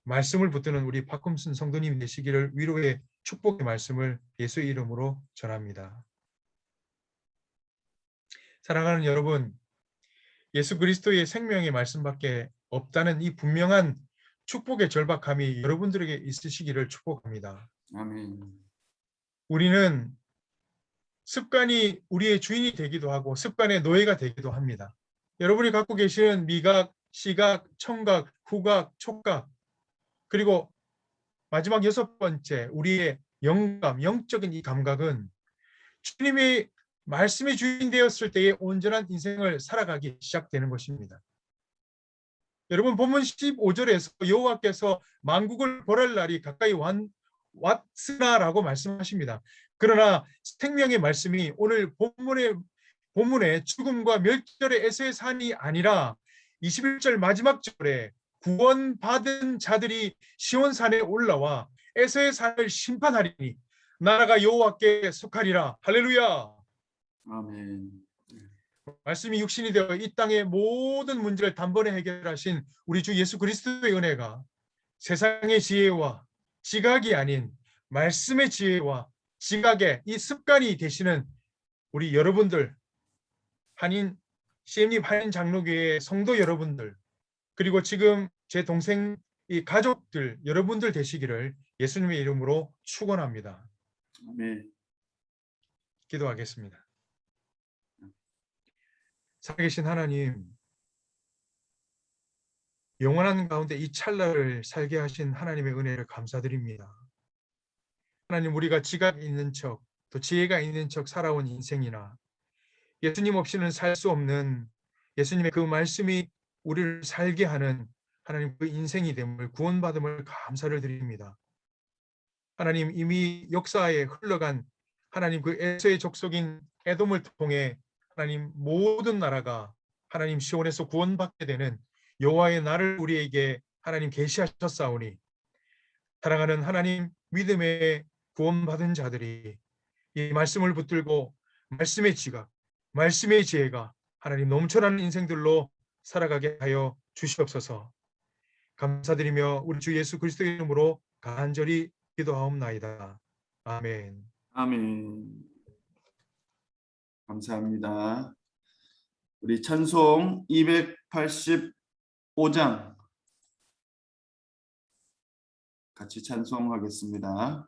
말씀을 붙드는 우리 박금순 성도님 되시기를 위로의 축복의 말씀을 예수의 이름으로 전합니다. 사랑하는 여러분, 예수 그리스도의 생명의 말씀밖에 없다는 이 분명한 축복의 절박함이 여러분들에게 있으시기를 축복합니다. 아멘. 우리는 습관이 우리의 주인이 되기도 하고 습관의 노예가 되기도 합니다. 여러분이 갖고 계시는 미각, 시각, 청각, 후각, 촉각 그리고 마지막 6번째 우리의 영감, 영적인 이 감각은 주님의 말씀의 주인 되었을 때의 온전한 인생을 살아가기 시작되는 것입니다. 여러분 본문 15절에서 여호와께서 만국을 벌할 날이 가까이 왔으나라고 말씀하십니다. 그러나 생명의 말씀이 오늘 본문의 죽음과 멸절의 에서의 산이 아니라 21절 마지막 절에 구원받은 자들이 시온산에 올라와 에서의 산을 심판하리니 나라가 여호와께 속하리라. 할렐루야. 아멘. 말씀이 육신이 되어 이 땅의 모든 문제를 단번에 해결하신 우리 주 예수 그리스도의 은혜가 세상의 지혜와 지각이 아닌 말씀의 지혜와 지각의 이 습관이 되시는 우리 여러분들 한인 CM립 한인 장로교회 성도 여러분들 그리고 지금 제 동생 이 가족들 여러분들 되시기를 예수님의 이름으로 축원합니다. 아멘. 기도하겠습니다. 살아계신 하나님, 영원한 가운데 이 찰나를 살게 하신 하나님의 은혜를 감사드립니다. 하나님, 우리가 지각 있는 척, 또 지혜가 있는 척 살아온 인생이나 예수님 없이는 살 수 없는 예수님의 그 말씀이 우리를 살게 하는 하나님 그 인생이 됨을 구원받음을 감사를 드립니다. 하나님, 이미 역사에 흘러간 하나님 그 에서의 족속인 에돔을 통해 하나님 모든 나라가 하나님 시온에서 구원받게 되는 여호와의 날을 우리에게 하나님 계시하셨사오니 사랑하는 하나님 믿음의 구원받은 자들이 이 말씀을 붙들고 말씀의 지각, 말씀의 지혜가 하나님 넘쳐나는 인생들로 살아가게 하여 주시옵소서. 감사드리며 우리 주 예수 그리스도의 이름으로 간절히 기도하옵나이다. 아멘. 아멘. 감사합니다. 우리 찬송 285장 같이 찬송하겠습니다.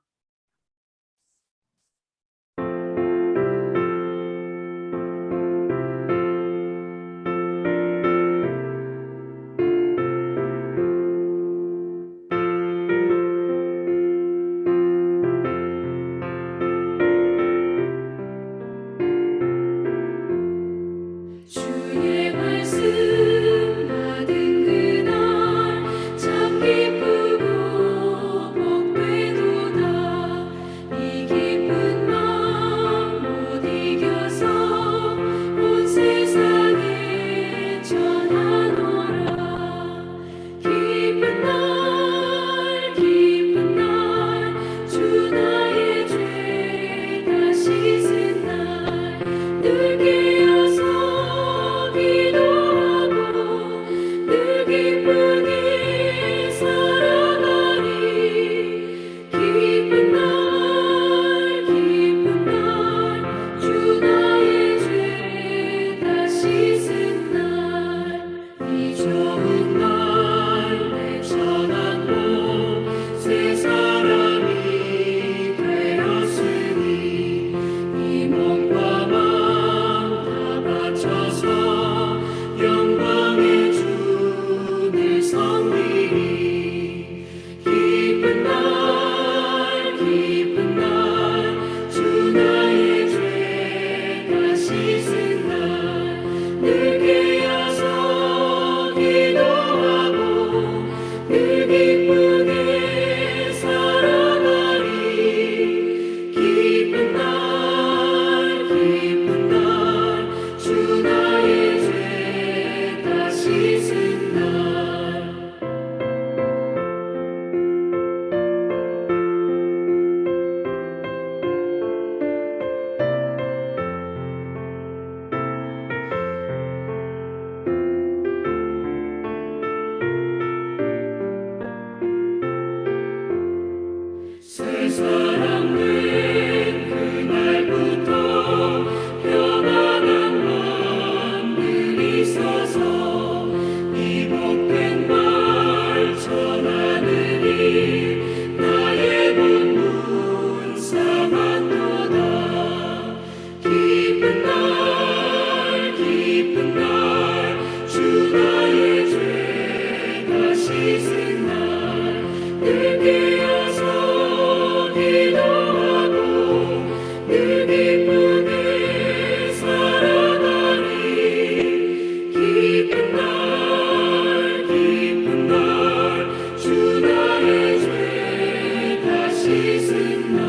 주의 말씀 받은 그날 참 기쁘고 복되도다. 이 기쁜 마음 못 이겨서 온 세상에 전하노라. 기쁜 날 기쁜 날 주 나의 죄 다 씻은 날 늘 깨어서 기도하고 늘 기쁘게 살아가리. 기쁜 날 주 나의 죄 다 씻은 날 이 좋은 날 내 전한 몸 새 사람이 되었으니 이 몸과 마음 다 바쳐서 영광의 주를 섬기리. 기쁜 날 주 나의 죄 다 씻은 날 늘 깨어서 기도하고 늘 기쁘게 살아가리. 기쁜 날 주 나의 죄 다 씻은 날 새 사람 된 그날부터 평안한 마음 늘 있어서 이 복된 말 전하느니 나의 본문 삼았도다. 기쁜 날 주 나의 죄 다 씻은 날늘 깨어서 기도하고 늘 기쁘게 살아가리. 기쁜 날 주 나의 죄 다 씻은 날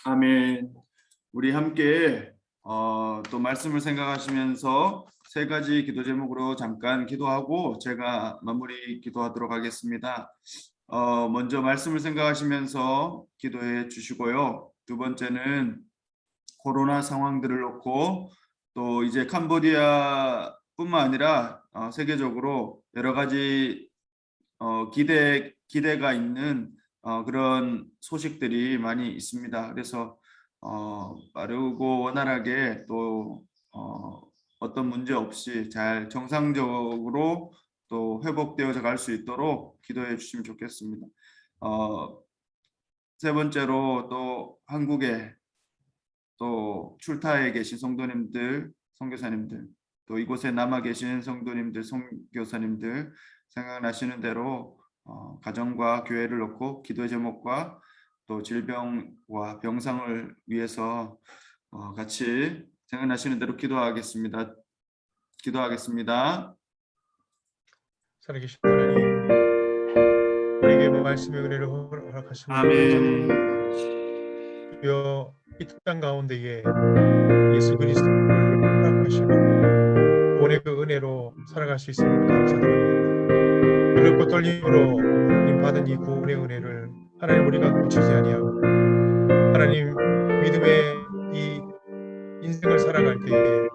아멘. 우리 함께 또 말씀을 생각하시면서 세 가지 기도 제목으로 잠깐 기도하고 제가 마무리 기도하도록 하겠습니다. 먼저 말씀을 생각하시면서 기도해 주시고요. 두 번째는 코로나 상황들을 놓고 또 이제 캄보디아뿐만 아니라 세계적으로 여러 가지 기대가 있는 그런 소식들이 많이 있습니다. 그래서 빠르고 원활하게 또 어떤 문제 없이 잘 정상적으로 또 회복되어져 갈 수 있도록 기도해 주시면 좋겠습니다. 세 번째로 또 한국에 또 출타에 계신 성도님들, 선교사님들, 또 이곳에 남아 계신 성도님들, 선교사님들 생각나시는 대로 가정과 교회를 놓고 기도 제목과 또 질병과 병상을 위해서 같이 생각나시는 대로 기도하겠습니다. 살아계신 하나님, 우리에게 말씀의 은혜를 허락하시면 아멘. 주여 이 땅 가운데에 예수 그리스도를 허락하시고 구원의 그 은혜로 살아갈 수 있음을 감사드립니다. 그렇고 떨림으로 하나님 받은 이 구원의 은혜를 하나님 우리가 놓치지 아니하고 하나님 믿음의 이 인생을 살아갈 때에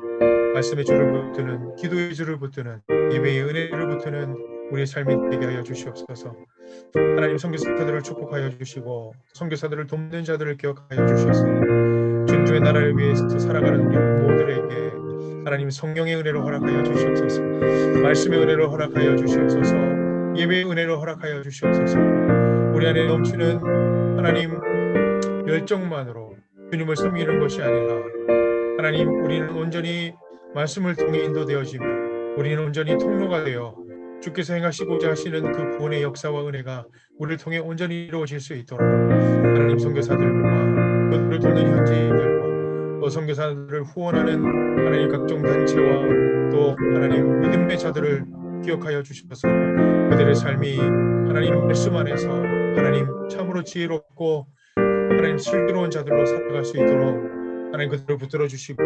말씀의 줄을 붙드는, 기도의 줄을 붙드는, 예배의 은혜를 붙드는 우리의 삶이 되게 하여 주시옵소서. 하나님 선교사들을 축복하여 주시고 선교사들을 돕는 자들을 기억하여 주셔서 주님 주의 나라를 위해서 살아가는 우리 모두에게 하나님 성령의 은혜로 허락하여 주시옵소서. 말씀의 은혜로 허락하여 주시옵소서. 예배의 은혜로 허락하여 주시옵소서. 우리 안에 넘치는 하나님 열정만으로 주님을 섬기는 것이 아니라 하나님, 우리는 온전히 말씀을 통해 인도되어지며 우리는 온전히 통로가 되어 주께서 행하시고자 하시는 그 구원의 역사와 은혜가 우리를 통해 온전히 이루어질 수 있도록 하나님, 선교사들과 그들을 돕는 현지인들과 또 선교사들을 후원하는 하나님 각종 단체와 또 하나님 믿음의 자들을 기억하여 주셔서 그들의 삶이 하나님 말씀 안에서 하나님 참으로 지혜롭고 하나님 슬기로운 자들로 살아갈 수 있도록 하나님 그들을 붙들어 주시고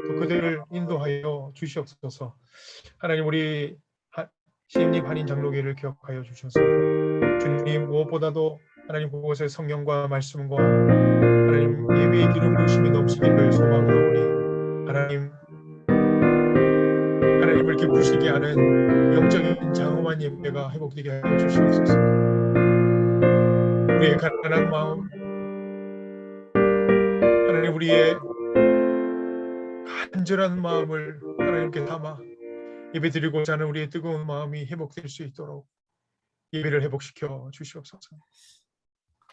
또 그들을 인도하여 주시옵소서. 하나님, 우리 시임님 한인 장로교회를 기억하여 주셔서 주님, 무엇보다도 하나님 그곳에 성령과 말씀과 하나님 예배의 기름 부으심이 넘치기를 소망하오니 하나님을 기쁘시게 하는 영적인 장엄한 예배가 회복되게 하여 주시옵소서. 우리의 가난한 마음, 하나님 우리의 간절한 마음을 하나님께 담아 예배드리고자 하는 우리의 뜨거운 마음이 회복될 수 있도록 예배를 회복시켜 주시옵소서.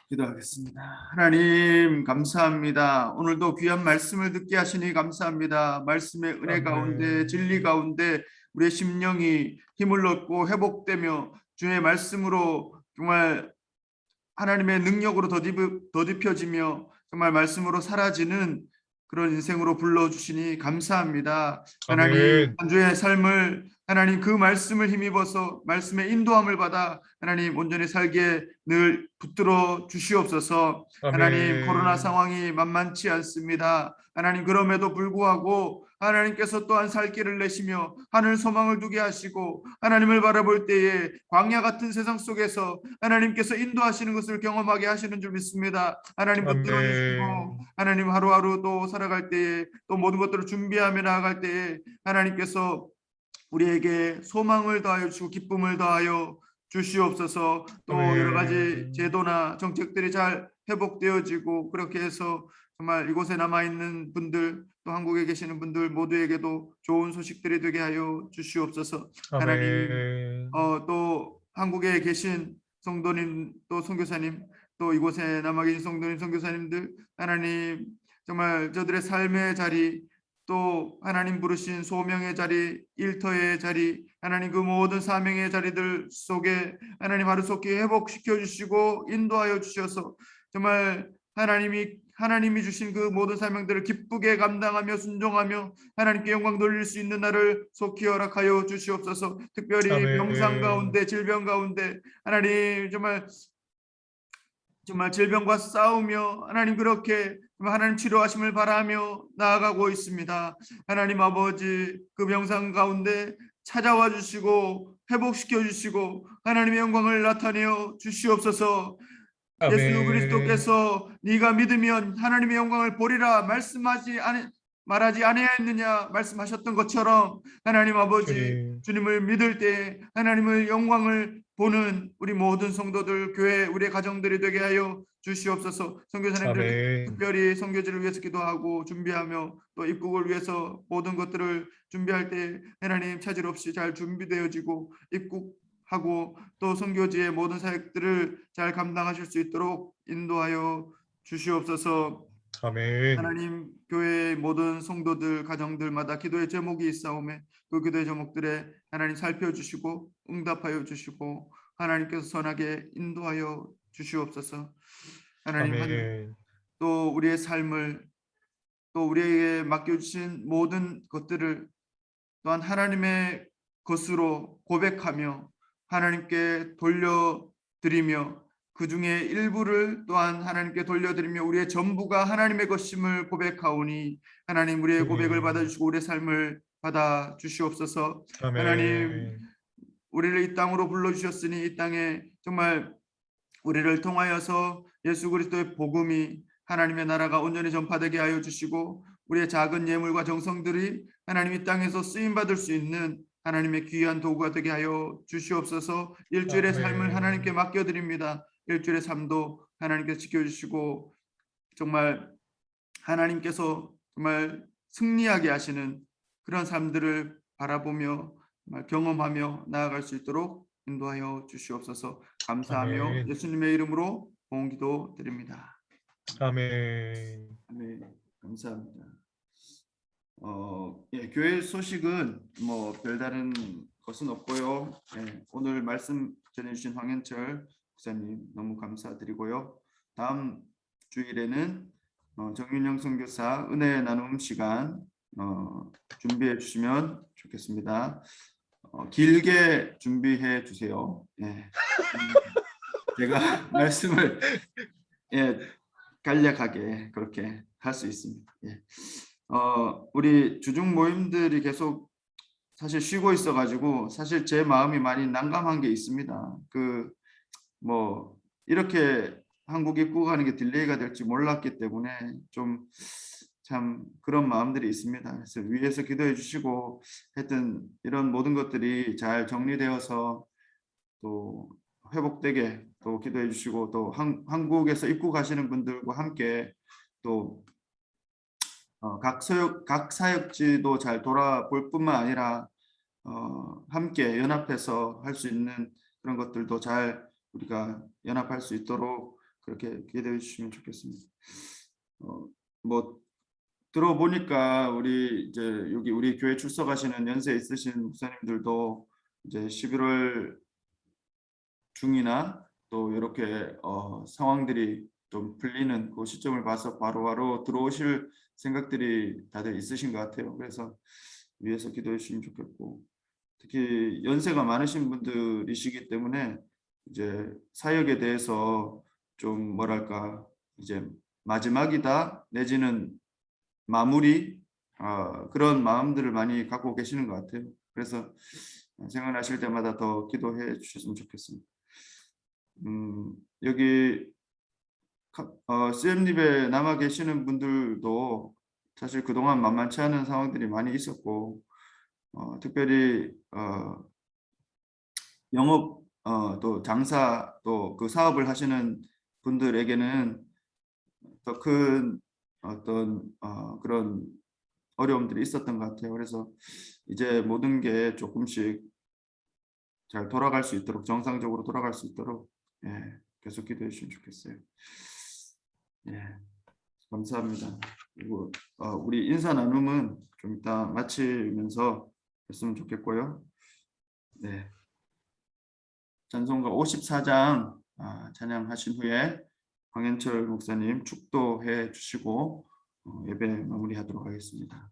기도하겠습니다. 하나님 감사합니다. 오늘도 귀한 말씀을 듣게 하시니 감사합니다. 말씀의 은혜 가운데 진리 가운데 우리의 심령이 힘을 얻고 회복되며 주의 말씀으로 정말 하나님의 능력으로 더딥혀지며 정말 말씀으로 사라지는 그런 인생으로 불러주시니 감사합니다. 하나님, 아멘. 한 주의 삶을 하나님 그 말씀을 힘입어서 말씀의 인도함을 받아 하나님 온전히 살게 늘 붙들어 주시옵소서. 아멘. 하나님, 코로나 상황이 만만치 않습니다. 하나님, 그럼에도 불구하고 하나님께서 또한 살 길을 내시며 하늘 소망을 두게 하시고 하나님을 바라볼 때에 광야 같은 세상 속에서 하나님께서 인도하시는 것을 경험하게 하시는 줄 믿습니다. 하나님 붙들어 주시고 하나님 하루하루 또 살아갈 때에 또 모든 것들을 준비하며 나아갈 때에 하나님께서 우리에게 소망을 더하여 주시고 기쁨을 더하여 주시옵소서. 또 여러 가지 제도나 정책들이 잘 회복되어지고 그렇게 해서 정말 이곳에 남아있는 분들 또 한국에 계시는 분들 모두에게도 좋은 소식들이 되게 하여 주시옵소서. 하나님, 또 한국에 계신 성도님 또 선교사님 또 이곳에 남아 계신 성도님 선교사님들 하나님 정말 저들의 삶의 자리 또 하나님 부르신 소명의 자리 일터의 자리 하나님 그 모든 사명의 자리들 속에 하나님 하루속히 회복시켜 주시고 인도하여 주셔서 정말 하나님이 주신 그 모든 사명들을 기쁘게 감당하며 순종하며 하나님께 영광 돌릴 수 있는 날을 속히 허락하여 주시옵소서. 특별히 병상 가운데 질병 가운데 하나님 정말 질병과 싸우며 하나님 그렇게 하나님 치료하심을 바라며 나아가고 있습니다. 하나님 아버지 그 병상 가운데 찾아와 주시고 회복시켜 주시고 하나님의 영광을 나타내어 주시옵소서. 예수 그리스도께서 네가 믿으면 하나님의 영광을 보리라 말하지 아니하였느냐 말씀하셨던 것처럼 하나님 아버지 주님을 믿을 때 하나님의 영광을 보는 우리 모든 성도들 교회 우리의 가정들이 되게 하여 주시옵소서. 선교사님들 특별히 선교지를 위해서 기도하고 준비하며 또 입국을 위해서 모든 것들을 준비할 때 하나님 차질 없이 잘 준비되어지고 입국하고 또 선교지의 모든 사역들을 잘 감당하실 수 있도록 인도하여 주시옵소서. 아멘. 하나님 교회의 모든 성도들 가정들마다 기도의 제목이 있사오매 그 기도의 제목들에 하나님 살펴주시고 응답하여 주시고 하나님께서 선하게 인도하여 주시옵소서. 하나님 또 우리의 삶을 또 우리에게 맡겨주신 모든 것들을 또한 하나님의 것으로 고백하며 하나님께 돌려드리며 그 중에 일부를 또한 하나님께 돌려드리며 우리의 전부가 하나님의 것임을 고백하오니 하나님 우리의 고백을 받아주시고 우리의 삶을 받아 주시옵소서. 하나님 우리를 이 땅으로 불러주셨으니 이 땅에 정말 우리를 통하여서 예수 그리스도의 복음이 하나님의 나라가 온전히 전파되게 하여 주시고 우리의 작은 예물과 정성들이 하나님 이 땅에서 쓰임받을 수 있는 하나님의 귀한 도구가 되게 하여 주시옵소서. 일주일의 삶을 하나님께 맡겨드립니다. 일주일의 삶도 하나님께서 지켜주시고 정말 하나님께서 정말 승리하게 하시는 그런 삶들을 바라보며 정말 경험하며 나아갈 수 있도록 인도하여 주시옵소서. 감사하며 아멘. 예수님의 이름으로 봉기도 드립니다. 아멘. 네, 감사합니다. 예, 교회 소식은 뭐 별다른 것은 없고요. 예, 오늘 말씀 전해주신 황현철 목사님 너무 감사드리고요. 다음 주일에는 정윤영 선교사 은혜 나눔 시간 준비해 주시면 좋겠습니다. 길게 준비해 주세요. 예. 제가 말씀을 간략하게 그렇게 할 수 있습니다. 예. 우리 주중 모임들이 계속 사실 쉬고 있어가지고 사실 제 마음이 많이 난감한 게 있습니다. 뭐 이렇게 한국 입국하는 게 딜레이가 될지 몰랐기 때문에 좀 참 그런 마음들이 있습니다. 그래서 위에서 기도해 주시고 하여튼 이런 모든 것들이 잘 정리되어서 또 회복되게 또 기도해 주시고 또 한국에서 입국하시는 분들과 함께 또 각 사역지도 잘 돌아볼 뿐만 아니라 함께 연합해서 할 수 있는 그런 것들도 잘 우리가 연합할 수 있도록 그렇게 기도해 주시면 좋겠습니다. 뭐 들어보니까 우리 이제 여기 우리 교회 출석하시는 연세 있으신 목사님들도 이제 11월 중이나 또 이렇게 상황들이 좀 풀리는 그 시점을 봐서 바로바로 들어오실 생각들이 다들 있으신 것 같아요. 그래서 위에서 기도해 주시면 좋겠고, 특히 연세가 많으신 분들이시기 때문에 이제 사역에 대해서 좀 뭐랄까 이제 마지막이다 내지는 마무리 그런 마음들을 많이 갖고 계시는 것 같아요. 그래서 생각나실 때마다 더 기도해 주셨으면 좋겠습니다. 여기 CM립에 남아 계시는 분들도 사실 그동안 만만치 않은 상황들이 많이 있었고 특별히 영업 또 장사 또 그 사업을 하시는 분들에게는 더 큰 어떤 그런 어려움들이 있었던 것 같아요. 그래서 이제 모든 게 조금씩 잘 돌아갈 수 있도록 정상적으로 돌아갈 수 있도록 계속 기도해 주시면 좋겠어요. 감사합니다. 그리고 우리 인사 나눔은 좀 이따 마치면서 했으면 좋겠고요. 찬송가 54장 찬양하신 후에 황현철 목사님 축도해 주시고 예배 마무리하도록 하겠습니다.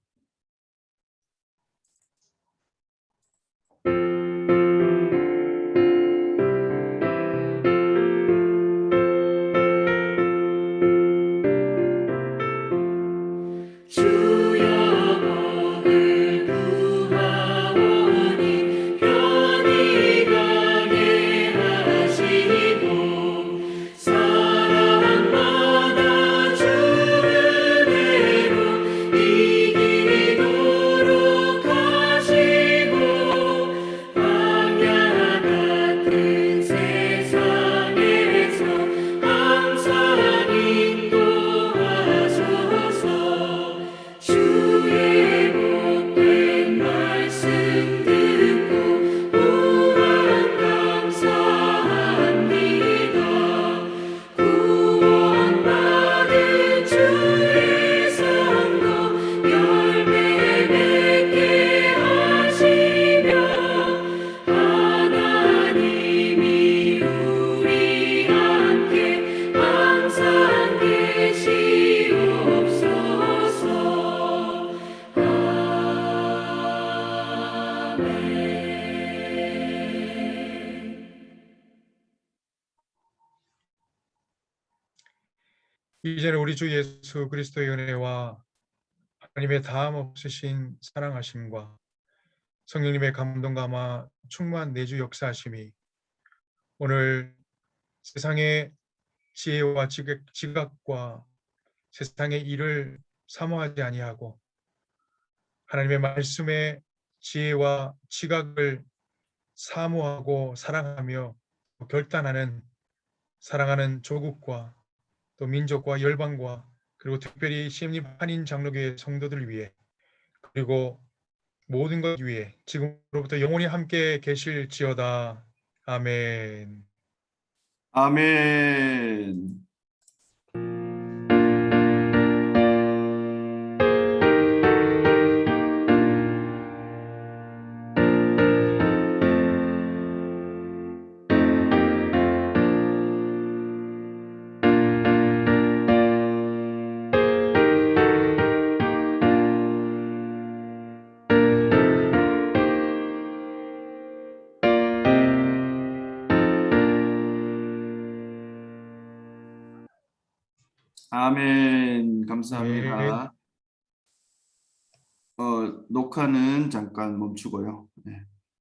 이제는 우리 주 예수 그리스도의 은혜와 하나님의 다함 없으신 사랑하심과 성령님의 감동 감화 충만한 내주 역사하심이 오늘 세상의 지혜와 지각과 세상의 일을 사모하지 아니하고 하나님의 말씀의 지혜와 지각을 사모하고 사랑하며 결단하는 사랑하는 조국과 또 민족과 열방과 그리고 특별히 시엠림 한인 장로교회 성도들 위해 그리고 모든 것 위해 지금으로부터 영원히 함께 계실지어다. 아멘. 아멘. 아멘. 감사합니다. 녹화는 잠깐 멈추고요. 네.